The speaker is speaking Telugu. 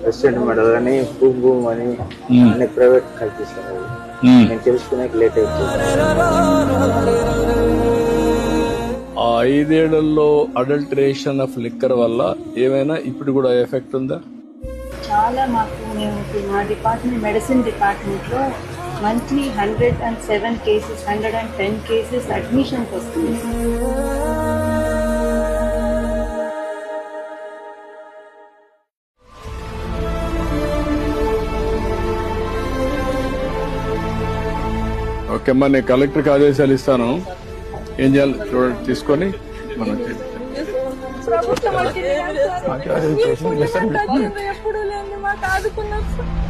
ప్రెసిడెంట్ మెడల్ అని భూమ్ భూమ్ అని అన్ని ప్రైవేట్ కల్పిస్తారు. నేను తెలుసుకునే లేట్ అయిపోయింది. ఆ 5 ఏళ్లలో అడల్టరేషన్ ఆఫ్ లిక్కర్ వల్ల ఏమైనా ఇప్పుడు కూడా ఎఫెక్ట్ ఉందా? చాలా మాకు మేము మా డిపార్ట్మెంట్ మెడిసిన్ డిపార్ట్మెంట్లో మంత్లీ 107 కేసెస్ 110 కేసెస్ అడ్మిషన్స్ వస్తుంది. ఓకే అమ్మా, నేను కలెక్టర్కి ఆదేశాలు ఇస్తాను. ఏం చేయాలి చూడండి, తీసుకొని మనం ప్రభుత్వం ఎప్పుడు లేని మాకు ఆదుకున్నారు.